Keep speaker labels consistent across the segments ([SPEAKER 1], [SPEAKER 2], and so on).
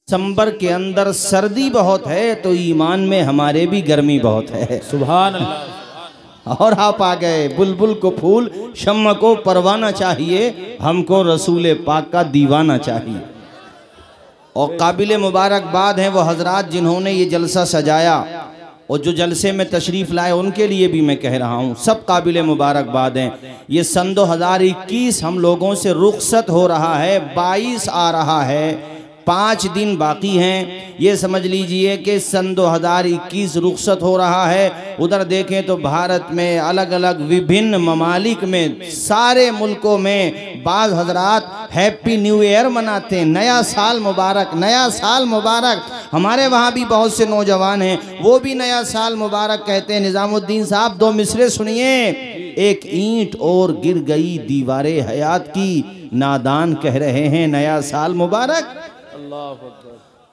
[SPEAKER 1] दिसंबर के अंदर सर्दी बहुत है तो ईमान में हमारे भी गर्मी बहुत है।
[SPEAKER 2] सुभान अल्लाह।
[SPEAKER 1] और आप आ गए, बुलबुल को फूल शम्म को परवाना चाहिए, हमको रसूल पाक का दीवाना चाहिए। और काबिल मुबारकबाद हैं वो हजरात जिन्होंने ये जलसा सजाया और जो जलसे में तशरीफ़ लाए, उनके लिए भी मैं कह रहा हूँ सब काबिल मुबारकबाद हैं। ये सन 2021 हम लोगों से रुखसत हो रहा है, 22 आ रहा है, 5 दिन बाकी हैं। ये समझ लीजिए कि सन 2021 रुखसत हो रहा है। उधर देखें तो भारत में अलग अलग विभिन्न ममालिक में सारे मुल्कों में बाज़ हजरात हैप्पी न्यू ईयर मनाते हैं, नया साल मुबारक, नया साल मुबारक। हमारे वहाँ भी बहुत से नौजवान हैं, वो भी नया साल मुबारक कहते हैं। निज़ामुद्दीन साहब 2 मिसरे सुनिए। एक ईंट और गिर गई दीवारे हयात की, नादान कह रहे हैं नया साल मुबारक।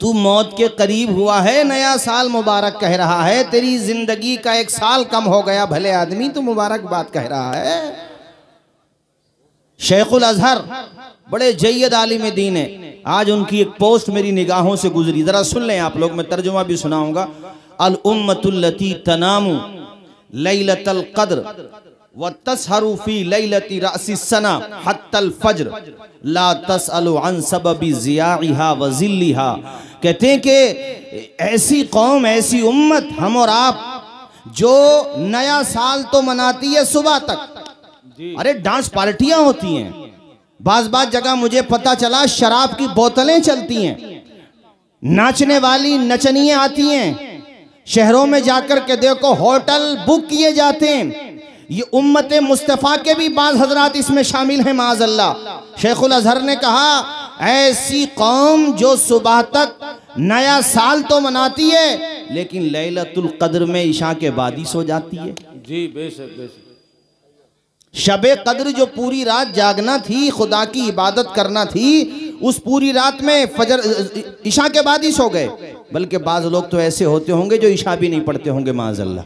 [SPEAKER 1] तू मौत के करीब हुआ है, नया साल मुबारक कह रहा है। तेरी जिंदगी का 1 साल कम हो गया, भले आदमी तू मुबारकबाद कह रहा है। शेखुल अजहर बड़े जय्यद आलिम दीन है। आज उनकी एक पोस्ट मेरी निगाहों से गुजरी, जरा सुन लें आप लोग, मैं तर्जुमा भी सुनाऊंगा। अल उम्मतुल्लती तनामु लैलतल क़द्र व तसहरू फी लैलती रासी सना हत्तल फज्र ला तसअलु अन सबबी ज़ियाइहा व ज़िल्लिहा। कहते हैं कि ऐसी कौम, ऐसी उम्मत हम और आप जो नया साल तो मनाती है सुबह तक। अरे डांस पार्टियां होती हैं, बाज जगह मुझे पता चला शराब की बोतलें चलती हैं, नाचने वाली नचनियां आती हैं, शहरों में जाकर के देखो होटल बुक किए जाते हैं। ये उम्मत मुस्तफ़ा के भी बाज़ हजरात इसमें शामिल हैं माज़अल्लाह। शेखुल अजहर ने कहा ऐसी कौम जो सुबह तक नया साल तो मनाती है लेकिन लैलतुल क़द्र में इशा के बाद ही सो जाती है।
[SPEAKER 2] जी बेशक बेशक।
[SPEAKER 1] शबे कद्र जो पूरी रात जागना थी, खुदा की इबादत करना थी, उस पूरी रात में फजर इशा के बाद ही सो गए। बल्कि बाज़ लोग तो ऐसे होते होंगे जो इशा भी नहीं पढ़ते होंगे माज़अल्लाह।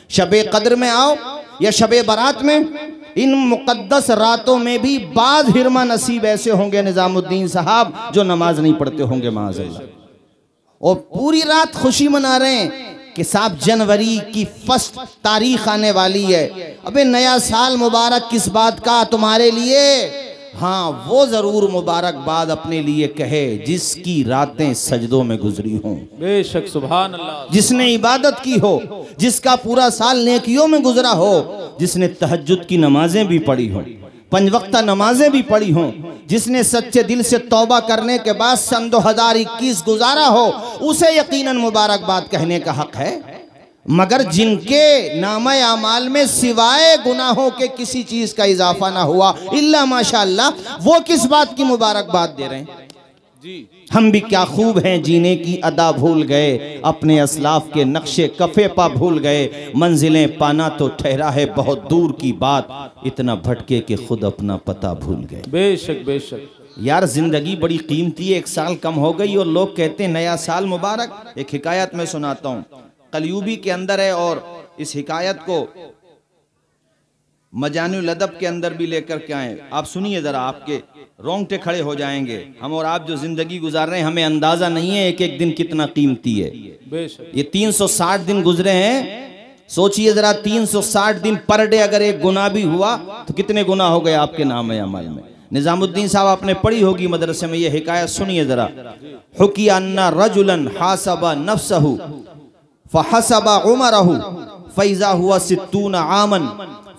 [SPEAKER 1] शबे कद्र में आओ या शबे बारात में, इन मुक़द्दस रातों में भी बाज़ हिरमा नसीब ऐसे होंगे निज़ामुद्दीन साहब जो नमाज नहीं पढ़ते होंगे माज़अल्लाह, और पूरी रात खुशी मना रहे हैं कि साहब जनवरी की 1 तारीख आने वाली है। अबे नया साल मुबारक किस बात का तुम्हारे लिए? हाँ, वो जरूर मुबारकबाद अपने लिए कहे जिसकी रातें सजदों में गुजरी हों।
[SPEAKER 2] बेशक सुभान अल्लाह।
[SPEAKER 1] जिसने इबादत की हो, जिसका पूरा साल नेकियों में गुजरा हो, जिसने तहज्जुद की नमाजें भी पढ़ी हों, 5 वक्ता नमाजें भी पढ़ी हों, जिसने सच्चे दिल से तौबा करने के बाद सन 2021 गुजारा हो, उसे यकीनन मुबारकबाद कहने का हक है। मगर जिनके नामे आमाल में सिवाय गुनाहों के किसी चीज का इजाफा ना हुआ इल्ला माशाअल्लाह, वो किस बात की मुबारकबाद दे रहे हैं?
[SPEAKER 2] जी
[SPEAKER 1] हम भी क्या खूब हैं, जीने की अदा भूल गए, अपने असलाफ के नक्शे कफे पा भूल गए, मंजिलें पाना तो ठहरा है बहुत दूर की बात, इतना भटके कि खुद अपना पता भूल गए।
[SPEAKER 2] बेशक बेशक।
[SPEAKER 1] यार जिंदगी बड़ी कीमती है, 1 साल कम हो गई और लोग कहते हैं नया साल मुबारक। एक हिकायत में सुनाता हूँ, कलयूबी के अंदर है, और इस हिकायत को मजानुल अदब के अंदर भी लेकर के आए। आप सुनिए जरा, आपके रोंगटे खड़े हो जाएंगे। हम और आप जो जिंदगी गुजार रहे हैं, हमें अंदाजा नहीं है एक एक दिन कितना कीमती है।
[SPEAKER 2] बेशक।
[SPEAKER 1] ये 360 दिन गुजरे हैं, सोचिए जरा 360 दिन पर डे अगर एक गुनाह भी हुआ तो कितने गुनाह हो गए आपके नाम अमल में। निजामुद्दीन साहब आपने पढ़ी होगी मदरसे में, ये हिकायत सुनिए जरा। हुकिया अन्ना रजुलन हासबा नफ्सहु फहसबा उमरहु फैज़ा हुआ 60 आमन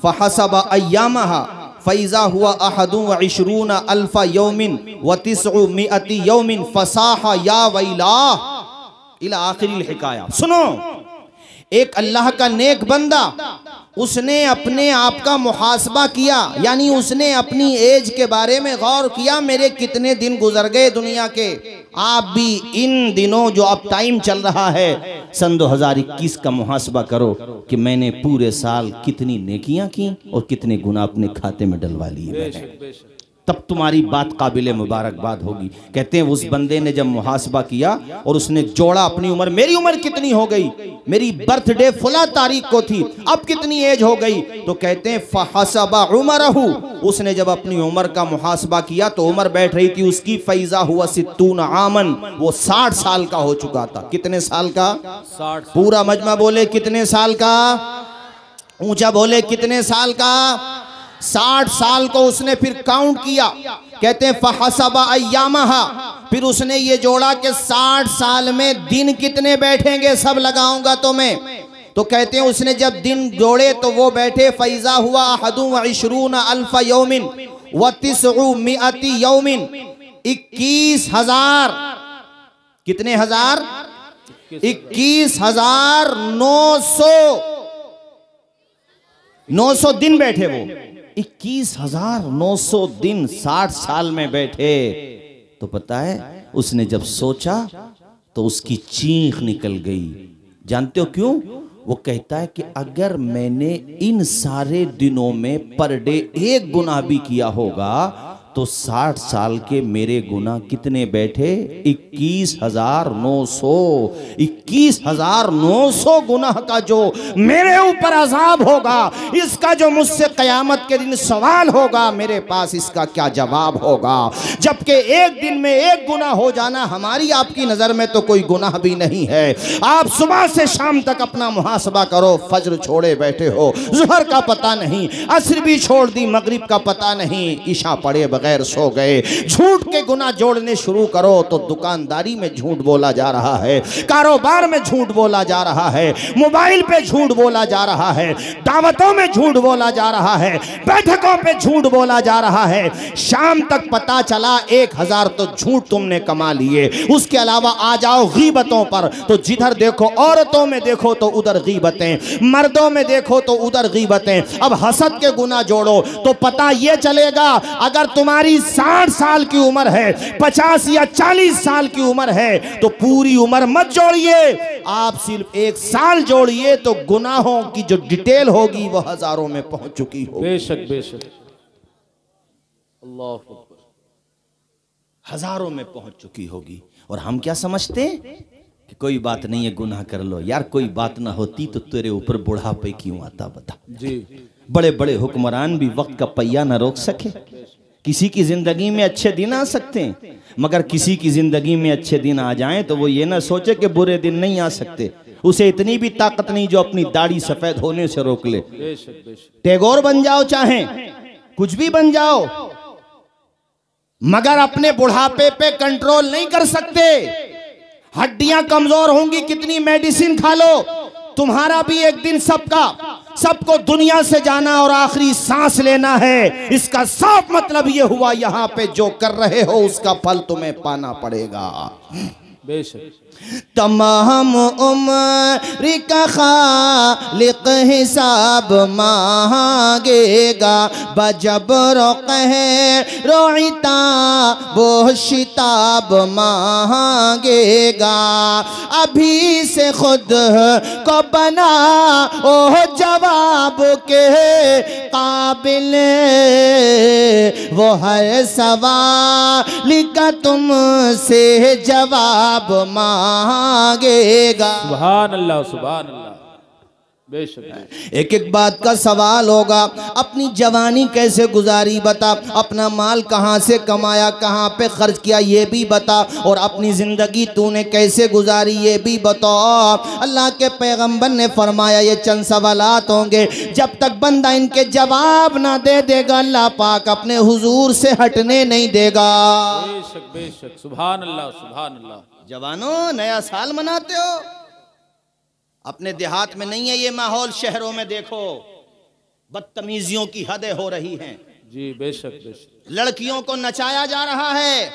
[SPEAKER 1] फहसबा अय्यामहा फैज़ा हुआ 21 अल्फ़ा यौमिन व 900 यौमिन फसाहा या वैला इला आखिरिल हिकाया। सुनो, एक अल्लाह का नेक बंदा, उसने अपने आप का मुहासबा किया, यानी उसने अपनी एज के बारे में गौर किया, मेरे कितने दिन गुजर गए दुनिया के। आप भी इन दिनों जो अब टाइम चल रहा है सन 2021 का मुहासबा करो कि मैंने पूरे साल कितनी नेकियां की और कितने गुनाह अपने खाते में डलवा लिए। तब तुम्हारी बात काबिल मुबारकबाद होगी। कहते हैं उस बंदे ने जब मुहासबा किया और उसने जोड़ा अपनी उम्र, मेरी उम्र कितनी हो गई, मेरी बर्थडे फला तारीख को थी, अब कितनी एज हो गई, तो कहते हैं फहसबा उमरहु, उसने जब अपनी उम्र का मुहासबा किया तो उम्र बैठ रही थी उसकी, फैजा हुआ 60 आमन, वो 60 साल का हो चुका था। कितने साल का?
[SPEAKER 2] 60।
[SPEAKER 1] पूरा मजमा बोले कितने साल का, ऊंचा बोले कितने साल का? 60 साल को उसने फिर काउंट किया। कहते हैं फहसबा अय्यामहा, फिर उसने ये जोड़ा कि 60 साल में दिन कितने बैठेंगे, सब लगाऊंगा तो मैं। तो कहते हैं उसने जब दिन जोड़े तो वो बैठे, फैजा हुआ 21 अल्फ यौमिन व 900 यौमिन, 21,000, कितने हजार? 21,900 दिन बैठे वो, 21,900 दिन 60 साल में बैठे। तो पता है उसने जब सोचा तो उसकी चीख निकल गई। जानते हो क्यों? वो कहता है कि अगर मैंने इन सारे दिनों में पर डे एक गुनाह भी किया होगा तो 60 साल के मेरे गुनाह कितने बैठे? 21,900। 21,900 गुनाह का जो मेरे ऊपर अजाब होगा, इसका जो मुझसे कयामत के दिन सवाल होगा, मेरे पास इसका क्या जवाब होगा? जबकि एक दिन में एक गुनाह हो जाना हमारी आपकी नजर में तो कोई गुनाह भी नहीं है। आप सुबह से शाम तक अपना मुहासबा करो, फज्र छोड़े बैठे हो, ज़ुहर का पता नहीं, असर भी छोड़ दी, मगरिब का पता नहीं, ईशा पढ़े बगैर सो गए। झूठ के गुनाह जोड़ने शुरू करो तो दुकानदारी में झूठ बोला जा रहा है, कारोबार में झूठ बोला जा रहा है, मोबाइल पे झूठ बोला जा रहा है, दावतों में झूठ बोला जा रहा है, बैठकों पे झूठ बोला जा रहा है। शाम तक पता चला 1000 तो झूठ तुमने कमा लिए। उसके अलावा आ जाओ गीबतों पर, तो जिधर देखो, औरतों में देखो तो उधर गीबतें, मर्दों में देखो तो उधर गीबतें। अब हसद के गुनाह जोड़ो तो पता यह चलेगा, अगर तुम्हारी 60 साल की उम्र है, 50 या 40 साल की उम्र है, तो पूरी उम्र मत जोड़िए, आप सिर्फ 1 साल जोड़िए तो गुनाहों की जो डिटेल होगी वो हजारों में पहुंच चुकी होगी।
[SPEAKER 2] बेशक बेशक, अल्लाह अकबर,
[SPEAKER 1] हजारों में पहुंच चुकी होगी। और हम क्या समझते कि कोई बात नहीं है, गुनाह कर लो यार, कोई बात ना होती तो तेरे ऊपर बुढ़ापे क्यों आता, बता।
[SPEAKER 2] जी,
[SPEAKER 1] बड़े बड़े हुक्मरान भी वक्त का पहिया ना रोक सके। किसी की जिंदगी में अच्छे दिन आ सकते हैं, मगर किसी की जिंदगी में अच्छे दिन आ जाएं तो वो ये ना सोचे कि बुरे दिन नहीं आ सकते। उसे इतनी भी ताकत नहीं जो अपनी दाढ़ी सफेद होने से रोक ले।
[SPEAKER 2] बेशक बेशक,
[SPEAKER 1] टैगोर बन जाओ, चाहे कुछ भी बन जाओ, मगर अपने बुढ़ापे पे कंट्रोल नहीं कर सकते। हड्डियां कमजोर होंगी, कितनी मेडिसिन खा लो, तुम्हारा भी एक दिन सबको दुनिया से जाना और आखिरी सांस लेना है। इसका साफ मतलब यह हुआ, यहां पे जो कर रहे हो उसका फल तुम्हें पाना पड़ेगा।
[SPEAKER 2] बेशक,
[SPEAKER 1] तमाम उम्र का खालिक हिसाब मांगेगा, बजबर कहरो वो शिताब मांगेगा। अभी से खुद को बना ओ जवाब के काबिल, वो हर सवाल का तुमसे जवाब मांगेगा।
[SPEAKER 2] सुभान अल्लाह, सुभान अल्लाह। बेशक,
[SPEAKER 1] एक एक बात का सवाल होगा। अपनी जवानी कैसे गुजारी बता, अपना माल कहाँ से कमाया, कहाँ पे खर्च किया ये भी बता, और अपनी ज़िंदगी तूने कैसे गुजारी ये भी बताओ। अल्लाह के पैगंबर ने फरमाया ये चंद सवालात होंगे, जब तक बंदा इनके जवाब ना दे देगा अल्लाह पाक अपने हुजूर से हटने नहीं देगा।
[SPEAKER 2] बेशक बेशक, सुभान अल्लाह, सुभान अल्लाह।
[SPEAKER 1] जवानों, नया साल मनाते हो, अपने देहात में नहीं है ये माहौल, शहरों में देखो बदतमीजियों की हदें हो रही हैं।
[SPEAKER 2] जी बेशक बेशक,
[SPEAKER 1] लड़कियों को नचाया जा रहा है,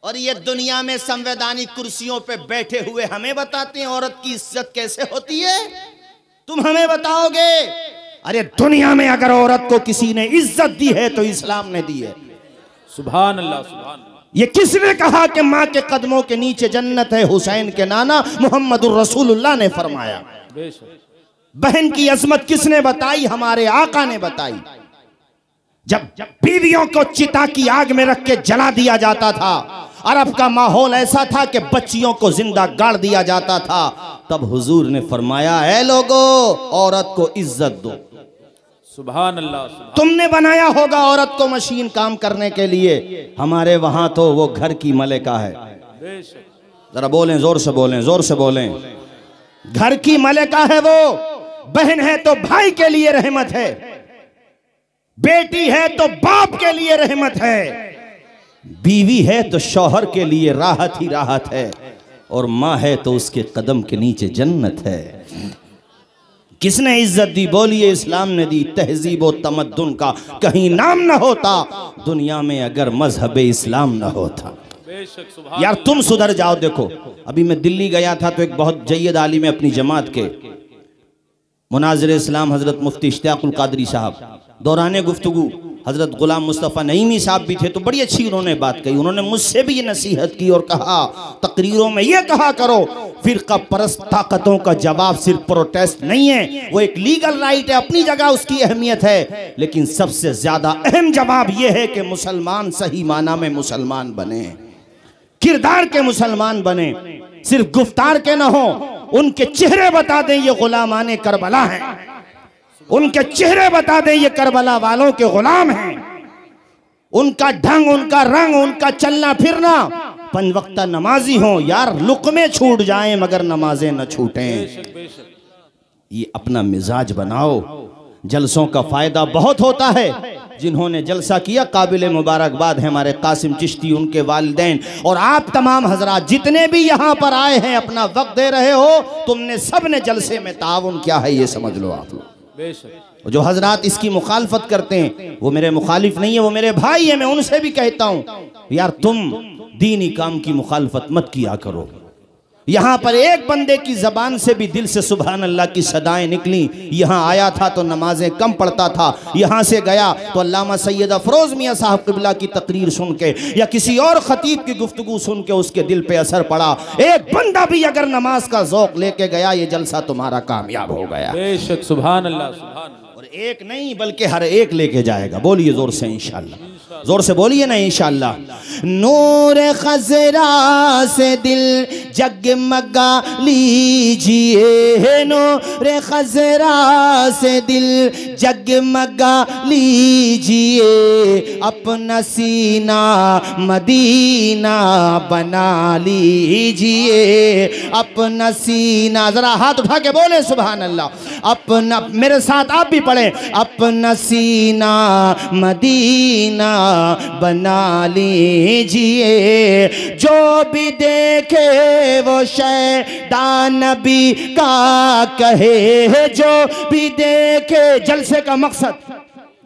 [SPEAKER 1] और ये दुनिया में संवैधानिक कुर्सियों पे बैठे हुए हमें बताते हैं औरत की इज्जत कैसे होती है। तुम हमें बताओगे? अरे दुनिया में अगर औरत को किसी ने इज्जत दी है तो इस्लाम ने दी है।
[SPEAKER 2] सुभान अल्लाह, सुभान अल्लाह।
[SPEAKER 1] ये किसने कहा कि माँ के कदमों के नीचे जन्नत है? हुसैन के नाना मुहम्मदुर रसूलुल्लाह ने फरमाया।
[SPEAKER 2] बेशक,
[SPEAKER 1] बहन की अजमत किसने बताई? हमारे आका ने बताई। जब बीवियों को चिता की आग में रख के जला दिया जाता था, अरब का माहौल ऐसा था कि बच्चियों को जिंदा गाड़ दिया जाता था, तब हुजूर ने फरमाया, ऐ लोगो, औरत को इज्जत दो।
[SPEAKER 2] सुभान अल्लाह, सुभान।
[SPEAKER 1] तुमने बनाया होगा औरत को मशीन काम करने के लिए, हमारे वहां तो वो घर की मलिका है। जरा बोलें, जोर से बोलें, जोर से बोलें। घर की मलिका है वो, बहन है तो भाई के लिए रहमत है, बेटी है तो बाप के लिए रहमत है, बीवी है तो शौहर के लिए राहत ही राहत है, और माँ है तो उसके कदम के नीचे जन्नत है। किसने इज्जत दी? बोलिए, इस्लाम ने दी। तहजीब और तमद्दुन का कहीं नाम ना होता दुनिया में अगर मजहब इस्लाम ना होता। यार तुम सुधर जाओ। देखो, अभी मैं दिल्ली गया था तो एक बहुत जय्यद आलिम है अपनी जमात के, मुनाज़िर इस्लाम हजरत मुफ्ती इश्तियाकुल कादरी साहब, दौराने गुफ्तगू हजरत गुलाम मुस्तफ़ा नईमी साहब भी थे, तो बड़ी अच्छी उन्होंने बात कही। उन्होंने मुझसे भी ये नसीहत की और कहा, तकरीरों में ये कहा करो, फिरका परस्त ताकतों का जवाब सिर्फ प्रोटेस्ट नहीं है, वो एक लीगल राइट है, अपनी जगह उसकी अहमियत है, लेकिन सबसे ज्यादा अहम जवाब ये है कि मुसलमान सही माना में मुसलमान बने, किरदार के मुसलमान बने, सिर्फ गुफ्तार के ना हो। उनके चेहरे बता दें ये गुलामाने करबला हैं, उनके चेहरे बता दें ये करबला वालों के गुलाम हैं, उनका ढंग, उनका रंग, उनका चलना फिरना, पंजवक्ता नमाजी हो यार, लुकमे छूट जाएं मगर नमाजें न छूटें। ये अपना मिजाज बनाओ। जलसों का फायदा बहुत होता है। जिन्होंने जलसा किया काबिल मुबारकबाद है हमारे कासिम चिश्ती, उनके वालिदैन, और आप तमाम हजरात जितने भी यहाँ पर आए हैं, अपना वक्त दे रहे हो, तुमने सब ने जलसे में ताउन क्या है ये समझ लो आप लोग। जो हजरात इसकी मुखालफत करते हैं वो मेरे मुखालिफ नहीं है, वो मेरे भाई है। मैं उनसे भी कहता हूँ, यार तुम दीनी काम की मुखालफत मत किया करो। यहाँ पर एक बंदे की जबान से भी दिल से सुभान अल्लाह की सदाएं निकली। यहाँ आया था तो नमाजें कम पढ़ता था, यहाँ से गया तो अल्लामा सैयद अफरोज मियाँ साहब क़िबला की तकरीर सुन के या किसी और खतीब की गुफ्तगू सुन के उसके दिल पे असर पड़ा। एक बंदा भी अगर नमाज का ज़ौक़ लेके गया, ये जलसा तुम्हारा कामयाब हो गया।
[SPEAKER 2] बेशक, सुभान अल्लाह, सुभान अल्लाह।
[SPEAKER 1] और एक नहीं बल्कि हर एक लेके जाएगा। बोलिए जोर से इंशाअल्लाह, जोर से बोलिए ना इंशाअल्लाह। नूर खजरा से दिल जगमगा लीजिए, नूर खजरा से दिल जगमगा लीजिए, अपना सीना मदीना बना लीजिए, अपना सीना, जरा हाथ उठा के बोले सुभान अल्लाह। अपना, मेरे साथ आप भी पढ़े, अपना सीना मदीना बना लीजिए, जो भी देखे वो शैतान नबी का कहे, जो भी देखे। जलसे का मकसद,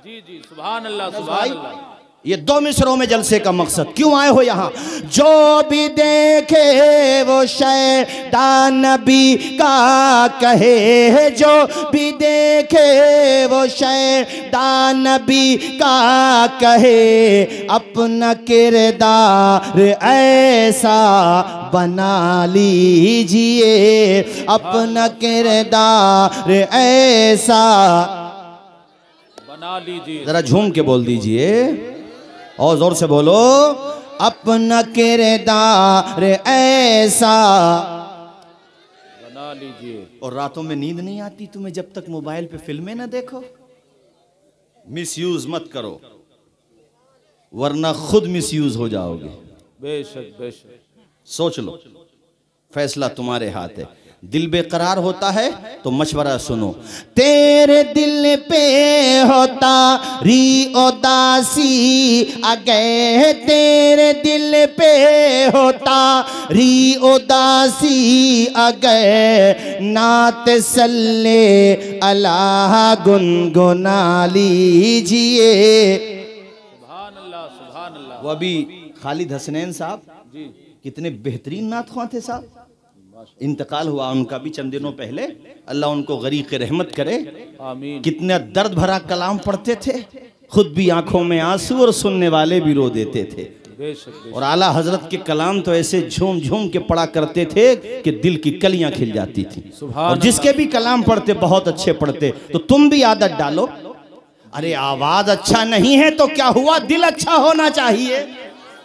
[SPEAKER 2] जी जी, सुभान अल्लाह, सुभान अल्लाह।
[SPEAKER 1] ये दो मिसरों में जलसे का मकसद, क्यों आए हो यहाँ? जो भी देखे वो शैतान नबी का कहे, जो भी देखे वो शैतान नबी का कहे, अपना किरदार ऐसा बना लीजिए, अपना किरदार ऐसा
[SPEAKER 2] बना लीजिए।
[SPEAKER 1] जरा झूम के बोल दीजिए और जोर से बोलो, अपना किरदार ऐसा
[SPEAKER 2] बना लीजिए।
[SPEAKER 1] और रातों में नींद नहीं आती तुम्हें जब तक मोबाइल पे फिल्में ना देखो? मिसयूज मत करो वरना खुद मिसयूज हो जाओगे।
[SPEAKER 2] बेशक, बेशक।
[SPEAKER 1] सोच लो, फैसला तुम्हारे हाथ है। दिल बेकरार होता है तो मशवरा सुनो। तेरे दिल पे होता री उदासी अगे, तेरे दिल पे होता री उदासी अगे, नात सल्ले अल्लाह गुनगुना लीजिए।
[SPEAKER 2] सुभान अल्लाह, सुभान अल्लाह।
[SPEAKER 1] वो अभी खालिद हसनैन साहब
[SPEAKER 2] जी,
[SPEAKER 1] कितने बेहतरीन नात ख्वां थे साहब, इंतकाल हुआ उनका भी चंद दिनों पहले, अल्लाह उनको गरीक रहमत करे।
[SPEAKER 2] आमीन।
[SPEAKER 1] कितना दर्द भरा कलाम पढ़ते थे, खुद भी आंखों में आंसू और सुनने वाले भी रो देते थे।
[SPEAKER 2] बेशक, बेशक।
[SPEAKER 1] और आला हजरत के कलाम तो ऐसे झूम झूम के पढ़ा करते थे कि दिल की कलियां खिल जाती थी।
[SPEAKER 2] सुभान
[SPEAKER 1] और जिसके भी कलाम पढ़ते बहुत अच्छे पढ़ते। तो तुम भी आदत डालो, अरे आवाज अच्छा नहीं है तो क्या हुआ, दिल अच्छा होना चाहिए।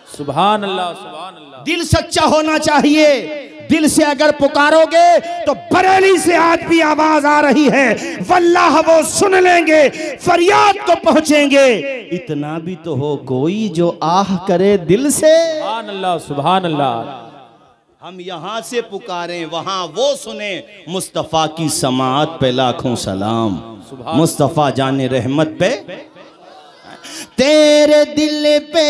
[SPEAKER 2] सुभान अल्लाह, सुभान अल्लाह।
[SPEAKER 1] दिल सच्चा होना चाहिए। दिल से अगर पुकारोगे तो बरेली से आज भी आवाज आ रही है, वल्लाह वो सुन लेंगे, फरियाद को पहुंचेंगे। इतना भी तो हो कोई जो आह करे दिल से।
[SPEAKER 2] सुभान अल्लाह, सुभान अल्लाह।
[SPEAKER 1] हम यहाँ से पुकारें वहां वो सुने, मुस्तफ़ा की समाअत पे लाखों सलाम, मुस्तफ़ा जाने रहमत पे। तेरे दिल पे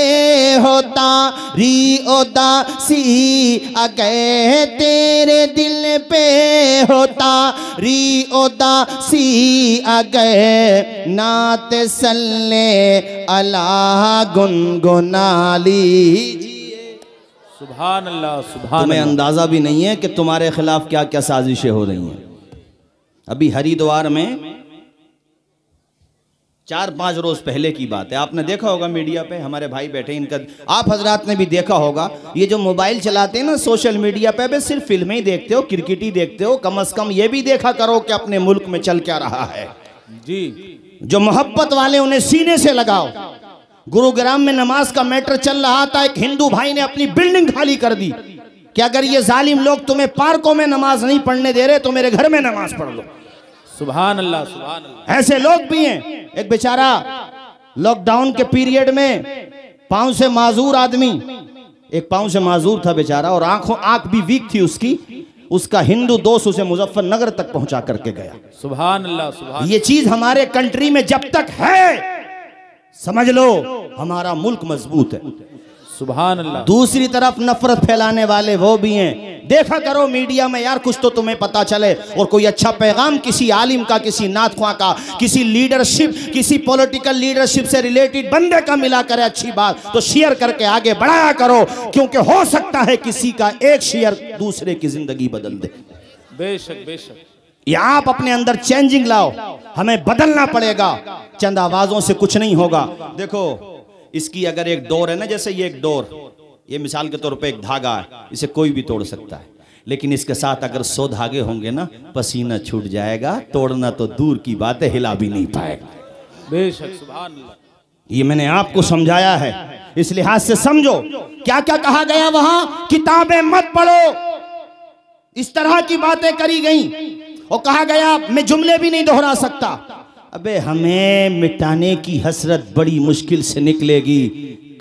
[SPEAKER 1] होता री उदासी अगे, तेरे दिल पे होता री उदासी अगे, नात सल्ले अला गुनगुना लीजिए।
[SPEAKER 2] सुभान अल्लाह, सुभान।
[SPEAKER 1] तुम्हें अंदाजा भी नहीं है कि तुम्हारे खिलाफ क्या क्या साजिशें हो रही हैं। अभी हरिद्वार में 4-5 रोज पहले की बात है, आपने देखा होगा मीडिया पे, हमारे भाई बैठे इनका, आप हजरात ने भी देखा होगा, ये जो मोबाइल चलाते हैं ना सोशल मीडिया पे, बस सिर्फ फिल्में ही देखते हो, क्रिकेट ही देखते हो, कम से कम ये भी देखा करो कि अपने मुल्क में चल क्या रहा है।
[SPEAKER 2] जी,
[SPEAKER 1] जो मोहब्बत वाले उन्हें सीने से लगाओ। गुरुग्राम में नमाज का मैटर चल रहा था, एक हिंदू भाई ने अपनी बिल्डिंग खाली कर दी कि अगर ये जालिम लोग तुम्हें पार्कों में नमाज नहीं पढ़ने दे रहे तो मेरे घर में नमाज पढ़ लो।
[SPEAKER 2] सुभान अल्लाह, सुभान अल्लाह।
[SPEAKER 1] ऐसे लोग भी हैं। एक बेचारा लॉकडाउन के पीरियड में पांव से माजूर आदमी, एक पांव से माजूर था बेचारा और आंख भी वीक थी उसकी, उसका हिंदू दोस्त उसे मुजफ्फरनगर तक पहुंचा करके गया।
[SPEAKER 2] सुभान अल्लाह, सुभान।
[SPEAKER 1] ये चीज हमारे कंट्री में जब तक है समझ लो हमारा मुल्क मजबूत है।
[SPEAKER 2] सुभान अल्लाह।
[SPEAKER 1] दूसरी तरफ नफरत फैलाने वाले वो भी हैं। देखा करो मीडिया में यार, कुछ तो तुम्हें पता चले और कोई अच्छा पैगाम किसी आलिम का, किसी नातख्वां का, किसी लीडरशिप, किसी पॉलिटिकल लीडरशिप से रिलेटेड बंदे का मिला करे अच्छी बात तो शेयर करके आगे बढ़ाया करो, क्योंकि हो सकता है किसी का एक शेयर दूसरे की जिंदगी बदल दे।
[SPEAKER 2] बेशक, बेशक।
[SPEAKER 1] या आप अपने अंदर चेंजिंग लाओ, हमें बदलना पड़ेगा, चंद आवाजों से कुछ नहीं होगा। देखो इसकी अगर एक डोर है ना, जैसे ये एक डोर, ये मिसाल के तौर पे एक धागा है, इसे कोई भी तोड़ सकता है, लेकिन इसके साथ अगर 100 धागे होंगे ना, पसीना छूट जाएगा, तोड़ना तो दूर की बात है, हिला भी नहीं पाएगा।
[SPEAKER 2] बेशक, सुभान अल्लाह।
[SPEAKER 1] ये मैंने आपको समझाया है, इस लिहाज से समझो क्या क्या कहा गया वहां। किताबें मत पढ़ो, इस तरह की बातें करी गई और कहा गया, मैं जुमले भी नहीं दोहरा सकता। अबे हमें मिटाने की हसरत बड़ी मुश्किल से निकलेगी,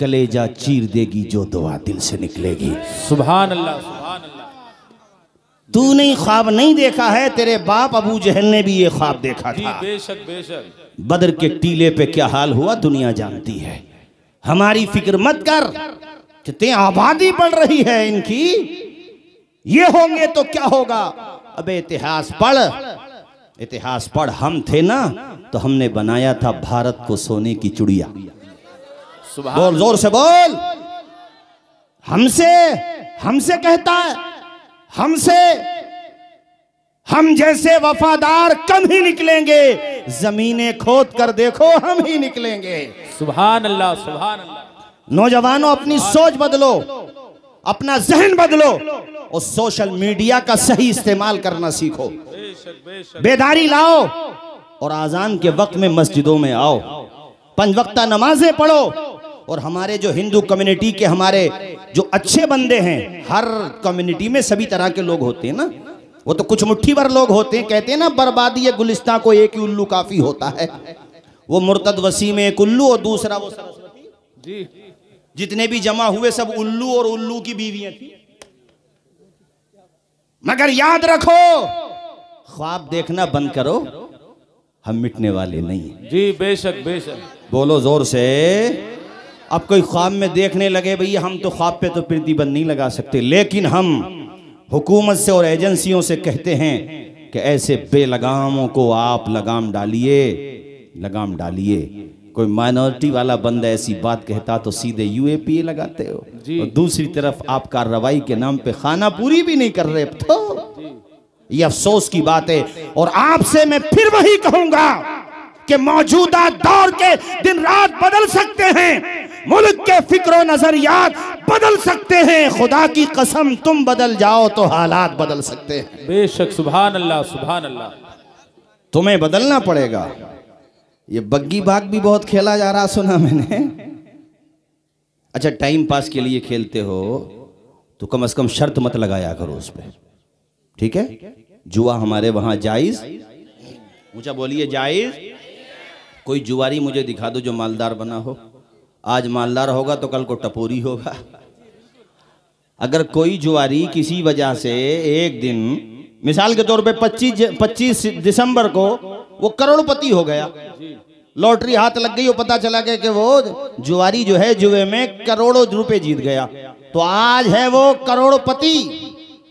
[SPEAKER 1] कलेजा चीर देगी जो दुआ दिल से निकलेगी।
[SPEAKER 2] सुभान अल्लाह, सुभान अल्लाह।
[SPEAKER 1] तू नहीं ख्वाब नहीं देखा है, तेरे बाप अबू जहल ने भी ये ख्वाब देखा था।
[SPEAKER 2] बेशक, बेशक।
[SPEAKER 1] बदर के टीले पे क्या हाल हुआ दुनिया जानती है। हमारी फिक्र मत कर, कितनी आबादी बढ़ रही है इनकी, ये होंगे तो क्या होगा। अबे इतिहास पढ़, इतिहास पढ़। हम थे ना तो हमने बनाया था भारत को सोने की चिड़िया। बोल, जोर से बोल। हमसे कहता है, हमसे हम जैसे वफादार कम ही निकलेंगे, जमीनें खोद कर देखो हम ही निकलेंगे।
[SPEAKER 2] सुभान अल्लाह, सुभान अल्लाह।
[SPEAKER 1] नौजवानों अपनी सोच बदलो, अपना जहन बदलो और सोशल मीडिया का सही इस्तेमाल करना सीखो। बेदारी लाओ और आजान के वक्त में मस्जिदों में आओ, 5 वक्ता नमाजें पढ़ो। और हमारे जो हिंदू कम्युनिटी के हमारे जो अच्छे बंदे हैं, हर कम्युनिटी में सभी तरह के लोग होते हैं ना, वो तो कुछ मुट्ठी भर लोग होते हैं। कहते हैं ना बर्बादी गुलिस्तां को एक ही उल्लू काफी होता है। वो मुर्तद वसीम एक उल्लू और दूसरा वो सरस्वती जी, जितने भी जमा हुए सब उल्लू और उल्लू की बीवियां थी। मगर याद रखो, ख्वाब देखना बंद करो, हम मिटने वाले नहीं।
[SPEAKER 2] जी बेशक, बेशक।
[SPEAKER 1] बोलो जोर से। अब कोई ख्वाब में देखने लगे भैया हम तो ख्वाब पे तो प्रतिबंध नहीं लगा सकते, लेकिन हम हुकूमत से और एजेंसियों से कहते हैं कि ऐसे बेलगामों को आप लगाम डालिए, लगाम डालिए। कोई माइनॉरिटी वाला बंदा ऐसी बात कहता तो सीधे यूएपीए लगाते हो, और दूसरी तरफ आप कार्रवाई के नाम पे खाना पूरी भी नहीं कर रहे। तो ये अफसोस की बात है। और आपसे मैं फिर वही कहूंगा कि मौजूदा दौर के दिन रात बदल सकते हैं, मुल्क के फिक्र नजरियात बदल सकते हैं। खुदा की कसम तुम बदल जाओ तो हालात बदल सकते हैं।
[SPEAKER 2] बेशक, सुभान अल्लाह, सुभान अल्लाह।
[SPEAKER 1] तुम्हें बदलना पड़ेगा। ये बग्गी बाग भी बहुत खेला जा रहा सुना मैंने। अच्छा टाइम पास के लिए खेलते हो तो कम से कम शर्त मत लगाया करो उस पे, ठीक है? जुआ हमारे वहां जायज, ऊंचा बोलिए जायज। कोई जुआरी मुझे दिखा दो जो मालदार बना हो। आज मालदार होगा तो कल को टपोरी होगा। अगर कोई जुआरी किसी वजह से एक दिन, मिसाल के तौर पे 25 दिसंबर को वो करोड़पति हो गया, लॉटरी हाथ लग गई और पता चला गया कि वो जुआरी जो है जुए में करोड़ों रुपए जीत गया, तो आज है वो करोड़पति,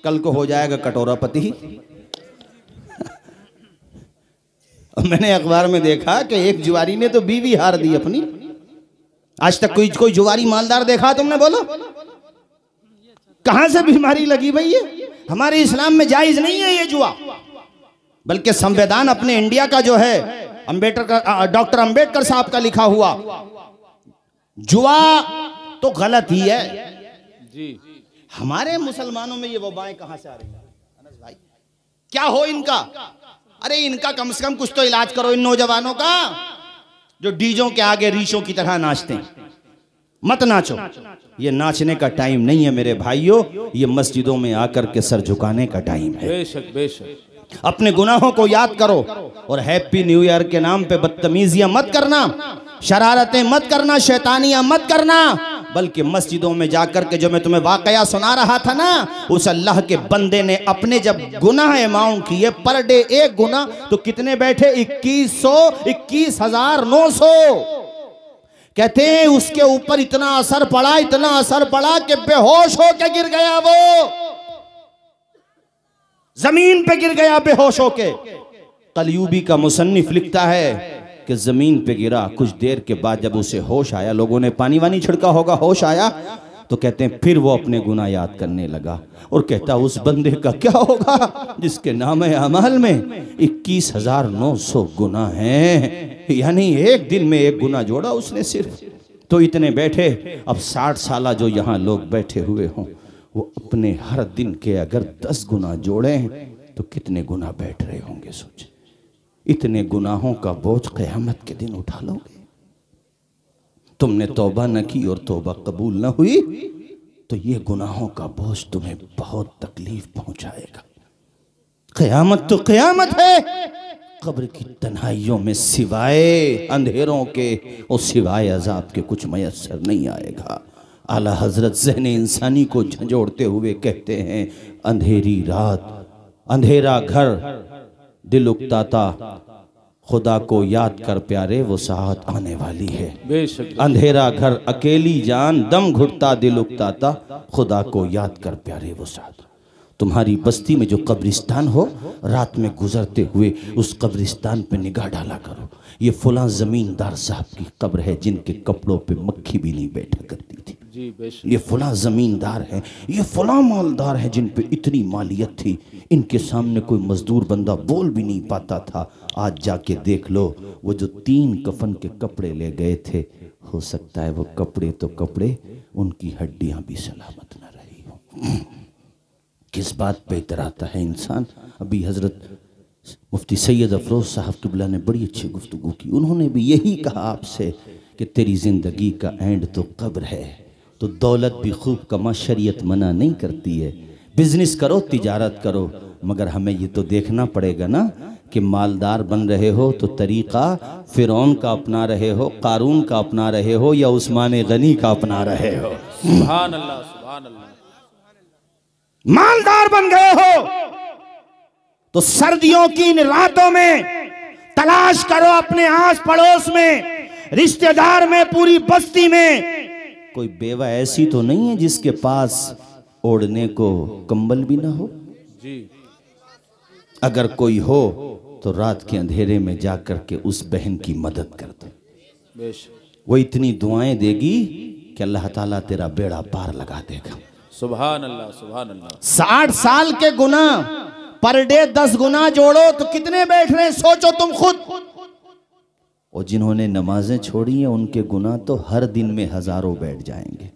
[SPEAKER 1] कल को हो जाएगा कटोरापति। मैंने अखबार में देखा कि एक जुआरी ने तो बीवी हार दी अपनी। आज तक कोई जुआरी मालदार देखा तुमने? बोलो कहां से बीमारी लगी भाई? ये हमारे इस्लाम में जायज नहीं है ये जुआ, बल्कि संविधान अपने इंडिया का जो है डॉक्टर अंबेडकर साहब का लिखा हुआ जुआ तो गलत ही है
[SPEAKER 2] जी।
[SPEAKER 1] हमारे मुसलमानों में ये वबाएं कहां से आ रही हैं अनस भाई? क्या हो इनका? अरे इनका कम से कम कुछ तो इलाज करो इन नौजवानों का जो डीजों के आगे रीशों की तरह नाचते हैं। मत नाचो, ये नाचने का टाइम नहीं है मेरे भाइयों, ये मस्जिदों में आकर के सर झुकाने का टाइम है।
[SPEAKER 2] बेशक बेशक।
[SPEAKER 1] अपने गुनाहों को याद करो और हैप्पी न्यू ईयर के नाम पे बदतमीजियां मत करना, शरारतें मत करना, शैतानियां मत करना, बल्कि मस्जिदों में जाकर के जो मैं तुम्हें वाकया सुना रहा था ना, उस अल्लाह के बंदे ने अपने जब गुनाह अमाउंट किए पर डे एक गुना, तो कितने बैठे? 21,900। कहते हैं उसके ऊपर इतना असर पड़ा कि बेहोश होके गिर गया, वो जमीन पे गिर गया बेहोश होके। कलयूबी का मुसन्निफ लिखता है कि जमीन पे गिरा, कुछ देर के बाद जब उसे होश आया, लोगों ने पानी वानी छिड़का होगा, होश आया, तो कहते हैं फिर वो अपने गुनाह याद करने लगा और कहता उस बंदे का क्या होगा जिसके नाम अमल में 21,900 गुनाह हैं। यानी एक दिन में एक गुनाह जोड़ा उसने सिर्फ। तो इतने बैठे, अब 60 साल जो यहाँ लोग बैठे हुए हों, वो अपने हर दिन के अगर 10 गुनाह जोड़े तो कितने गुनाह बैठ रहे होंगे? सोच, इतने गुनाहों का बोझ क़यामत के दिन उठा लोगे। तुमने तौबा न की और तौबा कबूल न हुई तो ये गुनाहों का बोझ तुम्हें बहुत तकलीफ पहुंचाएगा। क़यामत तो क़यामत है, कब्र की तन्हाइयों में सिवाय अंधेरों के और सिवाय अजाब के कुछ मयस्सर नहीं आएगा। आला हजरत ज़हन इंसानी को झंझोड़ते हुए कहते हैं, अंधेरी रात, अंधेरा घर, दिल उकताता, खुदा को याद कर प्यारे वो साहत आने वाली है।
[SPEAKER 2] बेशक।
[SPEAKER 1] अंधेरा घर, अकेली जान, दम घुटता, दिल उकताता, खुदा को याद कर प्यारे वो साहत। तुम्हारी बस्ती में जो कब्रिस्तान हो, रात में गुजरते हुए उस कब्रिस्तान पे निगाह डाला करो। ये फलां जमींदार साहब की कब्र है जिनके कपड़ों पे मक्खी भी नहीं बैठा करती थी।
[SPEAKER 2] जी बेशक।
[SPEAKER 1] ये फलां जमींदार है, ये फलां मालदार है जिन पे इतनी मालियत थी, इनके सामने कोई मजदूर बंदा बोल भी नहीं पाता था। आज जाके देख लो, वो जो 3 कफन के कपड़े ले गए थे, हो सकता है वो कपड़े तो कपड़े, उनकी हड्डियां भी सलामत न रही हो। किस बात पे इतराता है इंसान? अभी हजरत मुफ्ती सैयद अफरोज साहब किबला ने बड़ी अच्छी गुफ्तगू की। उन्होंने भी यही कहा आपसे कि तेरी जिंदगी का एंड तो कब्र है, तो दौलत भी खूब कमा, शरीयत मना नहीं करती है। बिजनेस करो, तिजारत करो, मगर हमें ये तो देखना पड़ेगा ना कि मालदार बन रहे हो तो तरीका फिरौन का अपना रहे हो, कारून का अपना रहे हो, या उस्मान गनी का अपना रहे हो।
[SPEAKER 2] सुभान अल्लाह, सुभान अल्लाह।
[SPEAKER 1] मालदार बन गए हो तो सर्दियों की इन रातों में तलाश करो अपने आस पड़ोस में, रिश्तेदार में, पूरी बस्ती में कोई बेवा ऐसी तो नहीं है जिसके पास ओढ़ने को कंबल भी ना हो।
[SPEAKER 2] जी।
[SPEAKER 1] अगर कोई हो तो रात के अंधेरे में जाकर के उस बहन की मदद कर दो।
[SPEAKER 2] बेशक।
[SPEAKER 1] वो इतनी दुआएं देगी कि अल्लाह ताला तेरा बेड़ा पार लगा देगा।
[SPEAKER 2] सुभान अल्लाह, सुभान अल्लाह।
[SPEAKER 1] 60 साल के गुनाह पर डे 10 गुना जोड़ो तो कितने बैठ रहे हैं? सोचो तुम खुद। और जिन्होंने नमाजें छोड़ी हैं उनके गुनाह तो हर दिन में हजारों बैठ जाएंगे।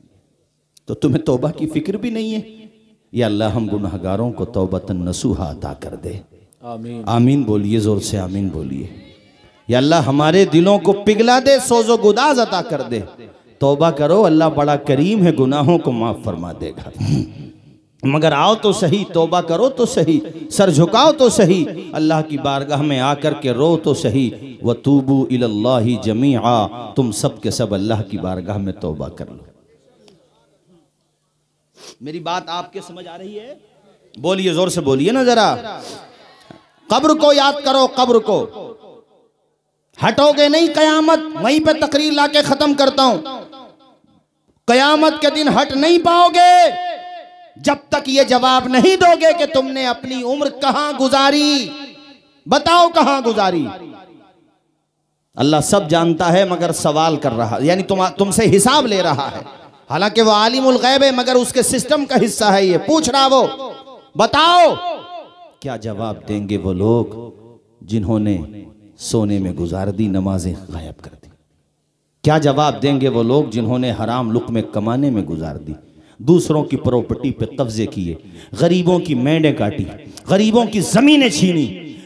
[SPEAKER 1] तो तुम्हें तौबा की फिक्र भी नहीं है? या अल्लाह हम गुनाहगारों को तौबतन नसूहा अता कर दे।
[SPEAKER 2] आमीन।
[SPEAKER 1] आमीन बोलिए, जोर से आमीन बोलिए। या अल्लाह हमारे दिलों को पिघला दे, सोजो गुदाज अता कर दे। तौबा करो, अल्लाह बड़ा करीम है, गुनाहों को माफ फरमा देगा। मगर आओ तो सही, तौबा करो तो सही, सर झुकाओ तो सही, अल्लाह की बारगाह में आकर के रो तो सही। वतूबू इलल्लाहि जमीआ, तुम सब के सब अल्लाह की बारगाह में तौबा कर लो। मेरी बात आपके समझ आ रही है? बोलिए, जोर से बोलिए ना जरा। कब्र को याद करो, कब्र को। हटोगे नहीं कयामत, वहीं पे तकरीर लाके खत्म करता हूं। कयामत के दिन हट नहीं पाओगे जब तक ये जवाब नहीं दोगे कि तुमने अपनी उम्र कहां गुजारी। बताओ कहां गुजारी। अल्लाह सब जानता है मगर सवाल कर रहा, यानी तुमसे हिसाब ले रहा है। हालांकि वो आलिमुल गैब है मगर उसके सिस्टम का हिस्सा है ये। पूछ रहा वो, बताओ क्या जवाब देंगे वो लोग जिन्होंने सोने में गुजार दी, नमाजें गायब कर दी? क्या जवाब देंगे वो लोग जिन्होंने हराम लुक़्मे कमाने में गुजार दी, दूसरों की प्रॉपर्टी पे कब्जे किए, गरीबों की मेंढें काटी, गरीबों की जमीनें छीनी,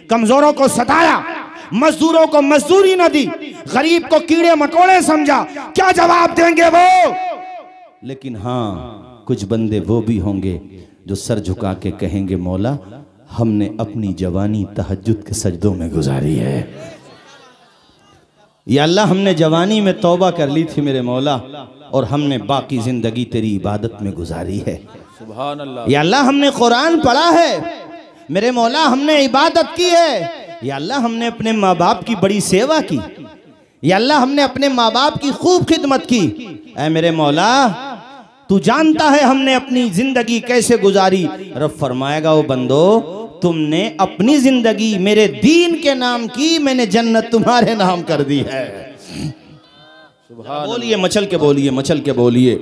[SPEAKER 1] कमजोरों को सताया, मजदूरों को मजदूरी न दी, गरीब को कीड़े मकोड़े समझा? क्या जवाब देंगे वो? लेकिन हाँ, कुछ बंदे वो भी होंगे जो सर झुका के कहेंगे, मौला हमने अपनी जवानी तहज्जुद के सजदों में गुजारी है। या अल्लाह हमने जवानी में तौबा कर ली थी मेरे मौला, और हमने बाकी जिंदगी तेरी इबादत में गुजारी है।
[SPEAKER 2] सुभान अल्लाह।
[SPEAKER 1] या अल्लाह हमने कुरान पढ़ा है मेरे मौला, हमने इबादत की है। या अल्लाह हमने अपने माँ बाप की बड़ी सेवा की। या अल्लाह हमने अपने माँ बाप की खूब खिदमत की। ऐ मेरे मौला, तू जानता है हमने अपनी जिंदगी कैसे गुजारी। रब फरमाएगा, ओ बंदो तुमने अपनी जिंदगी मेरे दीन के नाम की, मैंने जन्नत तुम्हारे नाम कर दी है। बोलिए, मचल के बोलिए, मचल के बोलिए।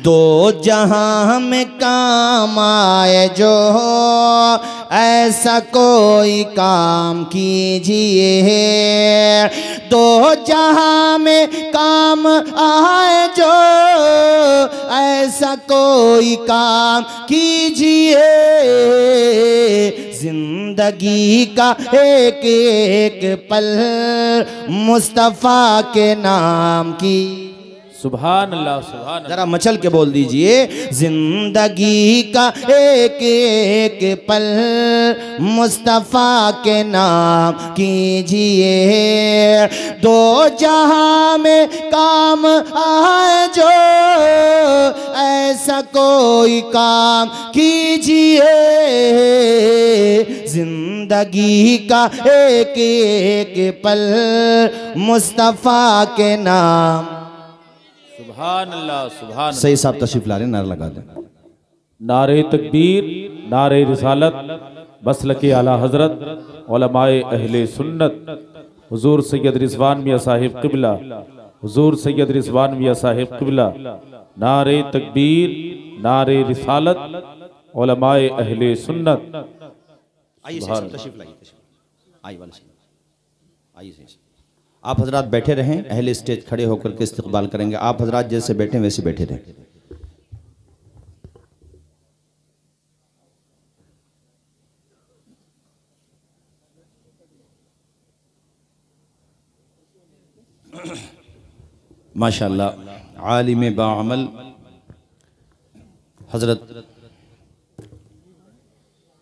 [SPEAKER 1] दो जहां में काम आए जो ऐसा कोई काम कीजिए। दो जहां में काम आए जो ऐसा कोई काम कीजिए। जिंदगी का एक एक पल मुस्तफा के नाम की।
[SPEAKER 2] सुभान अल्लाह, सुभान अल्लाह।
[SPEAKER 1] जरा मचल के बोल दीजिए। जिंदगी का एक एक पल मुस्तफा के नाम कीजिए। दो जहां में काम आए जो ऐसा कोई काम कीजिए। जिंदगी का एक एक पल मुस्तफा के नाम।
[SPEAKER 2] सुभान अल्लाह, सुभान।
[SPEAKER 1] सही साहब तशरीफ ला रहे, नारा लगा दें।
[SPEAKER 2] नारे तकबीर, नारे रिसालत, मसलके आला हजरत, उलमाए अहले सुन्नत, हुजूर सैयद रिजवान मियां साहिब क़िबला, हुजूर सैयद रिजवान मियां साहिब क़िबला। नारे तकबीर, नारे रिसालत, उलमाए अहले सुन्नत।
[SPEAKER 1] आइए तशरीफ लाइए, आइए। आप हजरात बैठे रहें, अहले स्टेज खड़े होकर के इस्तकबाल करेंगे। आप हजरात जैसे बैठे वैसे बैठे रहें। माशाअल्लाह, आलिम बाअमल हजरत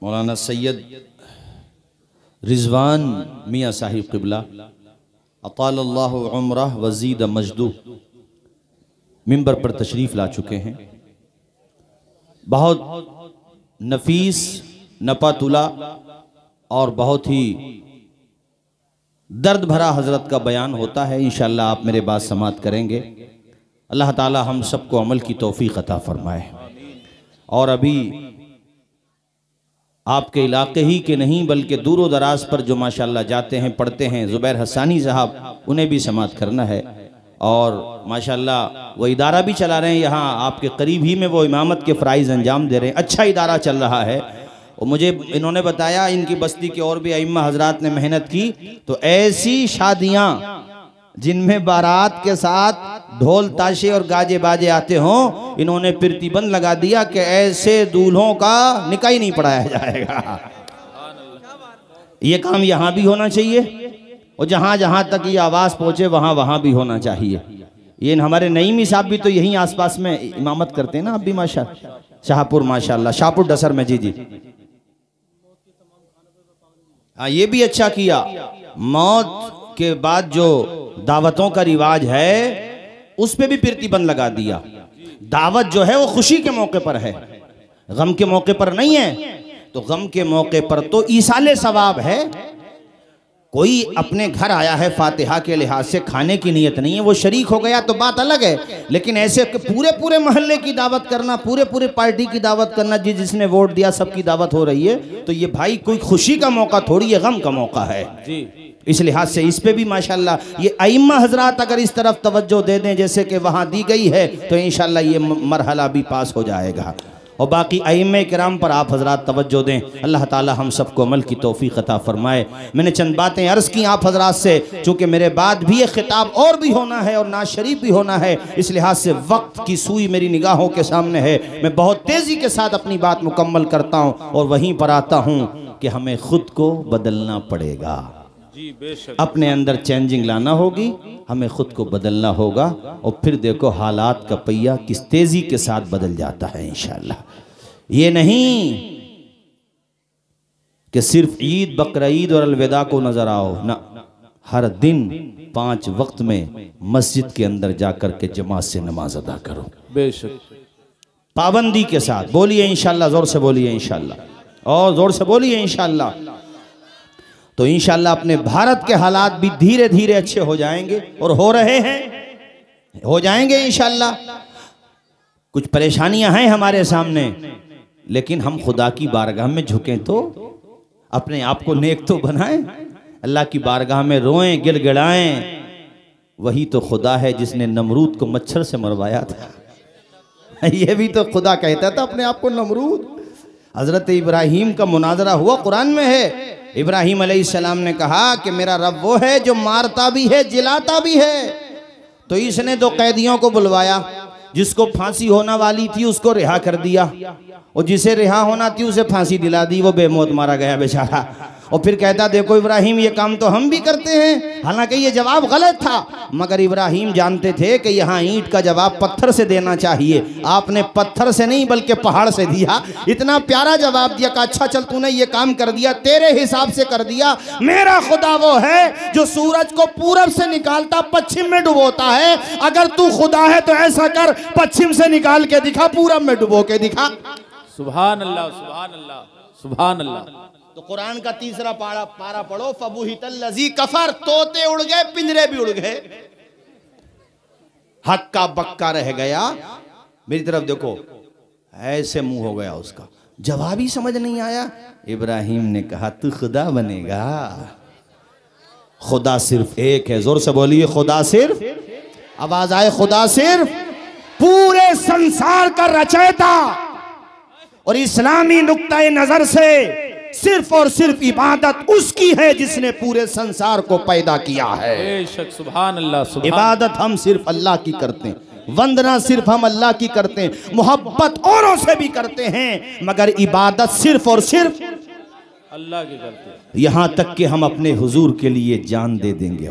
[SPEAKER 1] मौलाना सैयद रिजवान मियां साहिब क़िबला अतालल्लाहु उम्रह वज़ीद मजदू मिंबर पर तशरीफ़ ला चुके हैं। बहुत नफीस, नपातुला और बहुत ही दर्द भरा हजरत का बयान होता है। इंशाअल्लाह आप मेरे बात समात करेंगे। अल्लाह ताला हम सबको अमल की तौफीक अता फरमाए। और अभी आपके इलाके ही के नहीं बल्कि दूर दराज पर जो माशाअल्लाह जाते हैं, पढ़ते हैं, ज़ुबैर हसानी साहब, उन्हें भी समात करना है। और माशाअल्लाह वो इदारा भी चला रहे हैं यहाँ आपके करीब ही में, वो इमामत के फ़राइज़ अंजाम दे रहे हैं। अच्छा इदारा चल रहा है। और मुझे इन्होंने बताया इनकी बस्ती के और भी अइम्मा हजरात ने मेहनत की। तो ऐसी शादियाँ जिनमें बारात के साथ ढोल ताशे और गाजे बाजे आते हों, इन्होंने प्रतिबंध लगा दिया कि ऐसे दूल्हों का निकाह ही नहीं पढ़ाया जाएगा। ये काम यहाँ भी होना चाहिए। और जहाँ जहाँ तक ये आवाज़ पहुँचे वहाँ वहाँ भी होना चाहिए। ये हमारे नईमी साहब भी तो यहीं आसपास में इमामत करते हैं ना, आप भी माशा शाहपुर माशाल्लाह, शाहपुर डसर में। जी जी हाँ, ये भी अच्छा किया। मौत के बाद जो दावतों का रिवाज है उस पे भी प्रतिबंध लगा दिया। दावत जो है वो खुशी के मौके पर है, गम के मौके पर नहीं है। तो गम के मौके पर तो ईसाले सवाब है। कोई अपने घर आया है फातिहा के लिहाज से, खाने की नीयत नहीं है, वो शरीक हो गया तो बात अलग है। लेकिन ऐसे पूरे पूरे मोहल्ले की दावत करना, पूरे पूरे पार्टी की दावत करना, जिसने वोट दिया सबकी दावत हो रही है, तो ये भाई कोई खुशी का मौका थोड़ी, ये गम का मौका है जी। इस लिहाज से इस पे भी माशाल्लाह ये अइम्मा हजरात अगर इस तरफ तवज्जो दे दें जैसे कि वहाँ दी गई है, तो इंशाल्लाह ये मरहला भी पास हो जाएगा। और बाकी अइम्मे किराम पर आप हजरात तवज्जो दें। अल्लाह ताला हम सबको अमल की तौफीक अता फरमाए। मैंने चंद बातें अर्ज़ की आप हजरात से, चूँकि मेरे बाद भी ये खिताब और भी होना है और नाज शरीफ भी होना है, इस लिहाज से वक्त की सुई मेरी निगाहों के सामने है। मैं बहुत तेज़ी के साथ अपनी बात मुकम्मल करता हूँ और वहीं पर आता हूँ कि हमें खुद को बदलना पड़ेगा जी, बेशक। अपने अंदर चेंजिंग लाना होगी, हमें खुद को बदलना होगा। और फिर देखो हालात का पहिया किस तेजी के साथ बदल जाता है इंशाअल्लाह। ये नहीं कि सिर्फ ईद बकरीद और अलविदा को नजर आओ ना, हर दिन 5 वक्त में मस्जिद के अंदर जाकर के जमात से नमाज अदा करो,
[SPEAKER 2] बेशक
[SPEAKER 1] पाबंदी के साथ। बोलिए इंशाअल्लाह, जोर से बोलिए इंशाअल्लाह, और जोर से बोलिए इंशाअल्लाह। तो इंशाअल्लाह अपने भारत के हालात भी धीरे धीरे अच्छे हो जाएंगे और हो रहे हैं, हो जाएंगे इंशाअल्लाह। कुछ परेशानियां हैं हमारे सामने, लेकिन हम खुदा की बारगाह में झुकें तो अपने आप को नेक तो बनाएं, अल्लाह की बारगाह में रोएं गिड़गिड़ाएं। वही तो खुदा है जिसने नमरूद को मच्छर से मरवाया था। ये भी तो खुदा कहता था अपने आप को नमरूद। हजरत इब्राहीम का मुनाजरा हुआ, कुरान में है। इब्राहीम अलैहिस्सलाम ने कहा कि मेरा रब वो है जो मारता भी है जिलाता भी है। तो इसने 2 कैदियों को बुलवाया, जिसको फांसी होना वाली थी उसको रिहा कर दिया, और जिसे रिहा होना थी उसे फांसी दिला दी, वो बेमौत मारा गया बेचारा। और फिर कहता देखो इब्राहीम ये काम तो हम भी करते हैं। हालांकि ये जवाब गलत था, मगर इब्राहीम जानते थे कि यहाँ ईंट का जवाब पत्थर से देना चाहिए। आपने पत्थर से नहीं बल्कि पहाड़ से दिया। इतना प्यारा जवाब दिया कि अच्छा चल तूने ये काम कर दिया, तेरे हिसाब से कर दिया। मेरा खुदा वो है जो सूरज को पूरब से निकालता पश्चिम में डुबोता है। अगर तू खुदा है तो ऐसा कर, पश्चिम से निकाल के दिखा, पूरब में डुबो के दिखा।
[SPEAKER 2] सुभान अल्लाह, सुभान अल्लाह, सुभान अल्लाह।
[SPEAKER 1] तो कुरान का 3रा पारा पढ़ो, फबुहितल्लज़ी कफर, तोते उड़ गए पिंजरे भी उड़ गए, हक्का बक्का रह गया। मेरी तरफ देखो, ऐसे मुंह हो गया उसका, जवाब ही समझ नहीं आया। इब्राहीम ने कहा तू खुदा बनेगा, खुदा सिर्फ एक है। जोर से बोलिए खुदा सिर्फ, आवाज आए खुदा सिर्फ, पूरे संसार का रचयिता। और इस्लामी नुक्ता नजर से सिर्फ और सिर्फ इबादत उसकी है जिसने पूरे संसार को पैदा किया है।
[SPEAKER 2] बेशक, सुभान अल्लाह, सुभान।
[SPEAKER 1] इबादत हम सिर्फ अल्लाह की करते हैं, वंदना सिर्फ हम अल्लाह की करते हैं, मोहब्बत औरों से भी करते हैं, मगर इबादत सिर्फ और सिर्फ
[SPEAKER 2] अल्लाह की करते हैं।
[SPEAKER 1] यहां तक कि हम अपने हुजूर के लिए जान दे देंगे,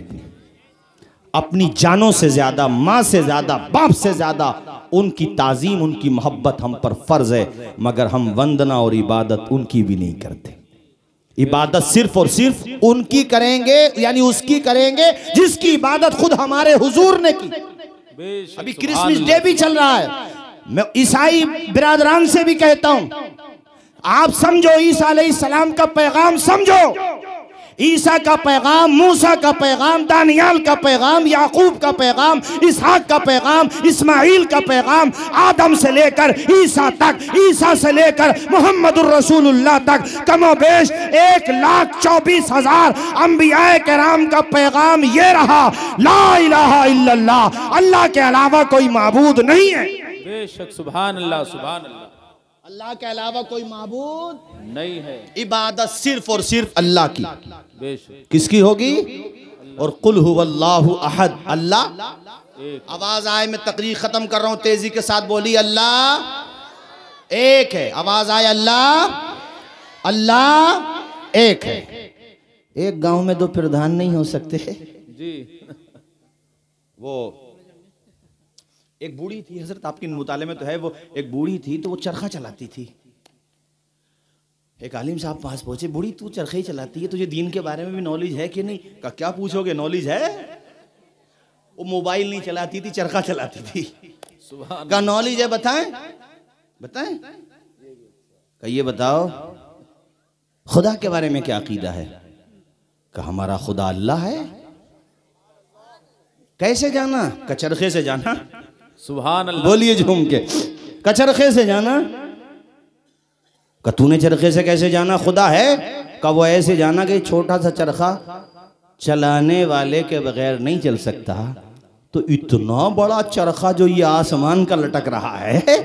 [SPEAKER 1] अपनी जानों से ज्यादा, माँ से ज्यादा, बाप से ज्यादा उनकी ताजीम, उनकी मोहब्बत हम पर फर्ज है, मगर हम वंदना और इबादत उनकी भी नहीं करते। इबादत सिर्फ और सिर्फ उनकी करेंगे, यानी उसकी करेंगे जिसकी इबादत खुद हमारे हुजूर ने की। अभी क्रिसमस डे भी चल रहा है, मैं ईसाई बिरादरान से भी कहता हूं, आप समझो ईसा अलैहिस्सलाम का पैगाम समझो। ईसा का पैगाम, मूसा का पैगाम, दानियाल का पैगाम, याकूब का पैगाम, इसहाक का पैगाम, इस्माइल का पैगाम, आदम से लेकर ईसा तक, ईसा से लेकर मोहम्मदुर रसूलुल्लाह तक कमोबेश 1,24,000 अंबियाए किराम का पैगाम ये रहा, ला इलाहा इल्लल्लाह, अल्लाह के अलावा कोई माबूद नहीं है।
[SPEAKER 2] बेशक, सुभान अल्लाह, सुभान अल्लाह।
[SPEAKER 1] अल्लाह के अलावा कोई माबूद
[SPEAKER 2] नहीं है।
[SPEAKER 1] इबादत सिर्फ और सिर्फ अल्लाह की।
[SPEAKER 2] बेशक,
[SPEAKER 1] किसकी होगी? और कुल हुवल्लाहु अहद, अल्लाह। आवाज आए, मैं तकरीर खत्म कर रहा हूं, तेजी के साथ बोली, अल्लाह एक है। आवाज आए, अल्लाह, अल्लाह एक है। एक गांव में दो प्रधान नहीं हो सकते
[SPEAKER 2] जी।
[SPEAKER 1] वो एक बूढ़ी थी हजरत, आपके मुताले में तो है, वो एक बूढ़ी थी तो वो चरखा चलाती थी। एक आलिम साहब पास पहुंचे, बूढ़ी तू चरखा ही चलाती है, तुझे दीन के बारे में भी नॉलेज है कि नहीं? का क्या पूछोगे, नॉलेज है। वो मोबाइल नहीं चलाती थी, चरखा चलाती थी। का नॉलेज है, बताएं बताएं। का ये बताओ खुदा के बारे में क्या अकीदा है? का हमारा खुदा अल्लाह है। कैसे जाना? का चरखे से जाना।
[SPEAKER 2] सुभान अल्लाह।
[SPEAKER 1] बोलिए झूम के, का चरखे से जाना। का तूने चरखे से कैसे जाना? खुदा है। का वो ऐसे जाना कि छोटा सा चरखा चलाने वाले के बगैर नहीं चल सकता, तो इतना बड़ा चरखा जो ये आसमान का लटक रहा है,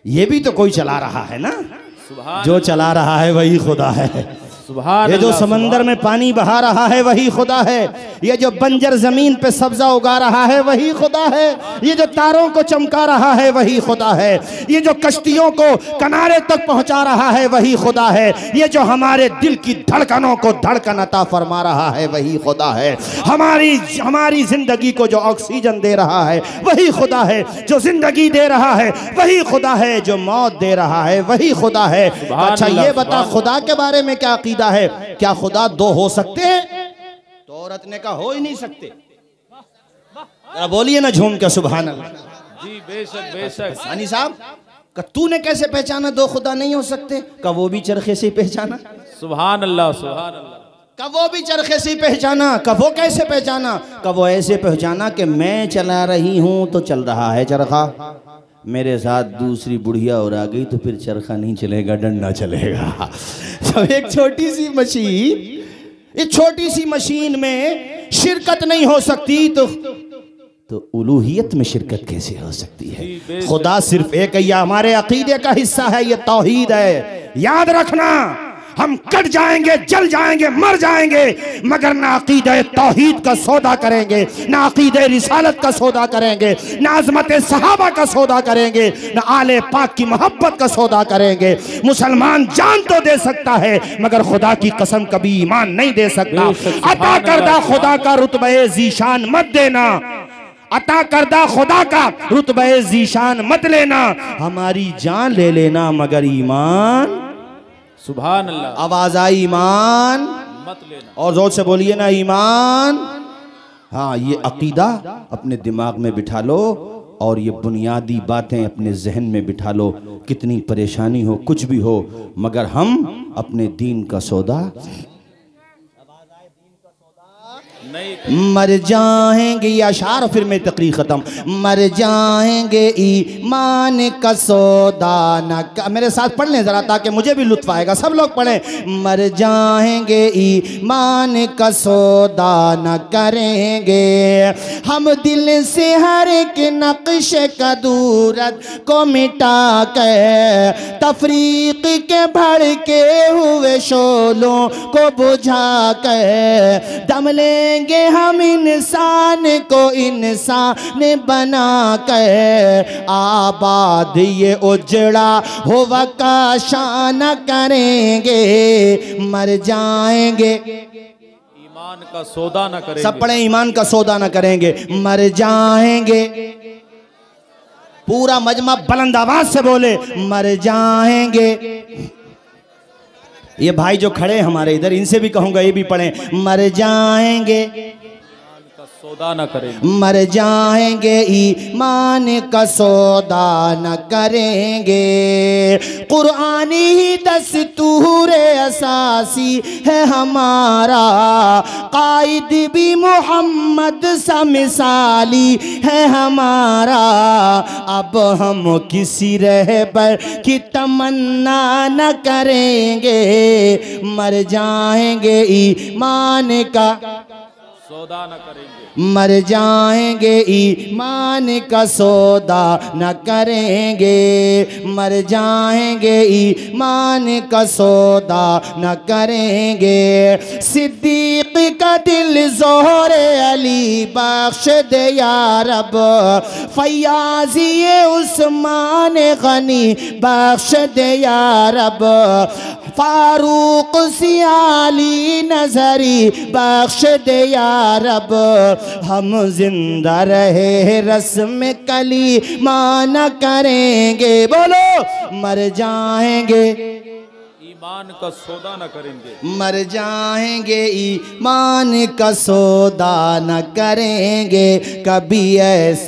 [SPEAKER 1] ये भी तो कोई चला रहा है ना। जो चला रहा है वही खुदा है। ये जो समंदर में पानी बहा रहा है वही खुदा है। ये जो बंजर जमीन पे सब्जा उगा रहा है वही खुदा है। ये जो तारों को चमका रहा है वही खुदा है। ये जो कश्तियों को किनारे तक पहुंचा रहा है वही खुदा है। ये जो हमारे दिल की धड़कनों को धड़कन अता फरमा रहा है वही खुदा है। हमारी जिंदगी को जो ऑक्सीजन दे रहा है वही खुदा है। जो जिंदगी दे रहा है वही खुदा है। जो मौत दे रहा है वही खुदा है। अच्छा ये बता, खुदा के बारे में क्या अकीदा है? क्या खुदा दो हो सकते हैं? तो औरत ने कहा हो ही नहीं सकते। बोलिए ना झूम के सुभान अल्लाह।
[SPEAKER 2] जी बेशक बेशक।
[SPEAKER 1] सानी साहब का तूने कैसे पहचाना दो खुदा नहीं हो सकते? का वो भी चरखे से पहचाना।
[SPEAKER 2] सुभान अल्लाह सुभान अल्लाह।
[SPEAKER 1] का वो भी चरखे से पहचाना। का वो कैसे पहचाना? का वो ऐसे पहचाना कि मैं चला रही हूं तो चल रहा है चरखा, मेरे साथ दूसरी बुढ़िया और आ गई तो फिर चरखा नहीं चलेगा, डंडा चलेगा। जब एक छोटी सी मशीन, इस छोटी सी मशीन में शिरकत नहीं हो सकती तो उलूहियत में शिरकत कैसे हो सकती है? खुदा सिर्फ एक है। यह हमारे अकीदे का हिस्सा है, ये तौहीद है। याद रखना, हम कट जाएंगे, जल जाएंगे, मर जाएंगे, मगर ना अकीदे तौहीद का सौदा करेंगे, ना अकीदे रिसालत का सौदा करेंगे, ना अज़मत सहाबा का सौदा करेंगे, ना आले पाक की मोहब्बत का सौदा करेंगे। मुसलमान जान तो दे सकता है मगर खुदा की कसम कभी ईमान नहीं दे सकता। अता करदा खुदा का रुतबे ज़ीशान मत देना, अता करदा खुदा का रुतबे ज़ीशान मत लेना। हमारी जान ले लेना मगर ईमान।
[SPEAKER 2] सुभान अल्लाह।
[SPEAKER 1] आवाज आई ईमान
[SPEAKER 2] मत लेना।
[SPEAKER 1] और जोर से बोलिए ना ईमान। हाँ, ये अकीदा अपने दिमाग में बिठा लो और ये बुनियादी बातें अपने जहन में बिठा लो। कितनी परेशानी हो, कुछ भी हो, मगर हम अपने दीन का सौदा मर जाएंगे। या शार फिर में तकरीर खत्म। मर जाएंगे ईमान का सौदा न। मेरे साथ पढ़ लें जरा ताकि मुझे भी लुत्फ आएगा। सब लोग पढ़ें। मर जाएंगे ईमान का सौदा न करेंगे हम दिल से हर एक नक्श का दूरत को मिटा कर, तफरीक के भड़के हुए शोलों को बुझा कर, दम लेंगे हम इंसान को इंसान बना कर, आबाद ये उजड़ा हो वका शान करेंगे। मर जाएंगे
[SPEAKER 2] ईमान का सौदा न करेंगे।
[SPEAKER 1] सब पढ़े, ईमान का सौदा न करेंगे। मर जाएंगे, पूरा मजमा बुलंद आवाज से बोले मर जाएंगे। ये भाई जो खड़े हमारे इधर, इनसे भी कहूंगा ये भी पढ़ें। मर जाएंगे
[SPEAKER 2] सौदा न करेंगे।
[SPEAKER 1] मर जाएंगे ईमान का सौदा न करेंगे। कुरानी ही दस्तूर असासी है हमारा, कायद भी मोहम्मद सा मिसाली है हमारा। अब हम किसी रहबर की तमन्ना न करेंगे। मर जाएंगे ईमान का
[SPEAKER 2] सौदा न करेंगे।
[SPEAKER 1] मर जाएंगे ईमान का सौदा न करेंगे। मर जाएंगे ईमान का सौदा न करेंगे। सिद्दीक का दिल ज़ोहरे अली बख्श दे या रब, फयाज़ी उस्मान गनी बख्श दे या रब, फारूक सियाली नजरी बख्श दे या रब, हम जिंदा रहे रस्म कली माना करेंगे, बोलो मर जाएंगे
[SPEAKER 2] ईमान का सौदा न करेंगे,
[SPEAKER 1] मर जाएंगे ईमान का सौदा न करेंगे, कभी ऐसा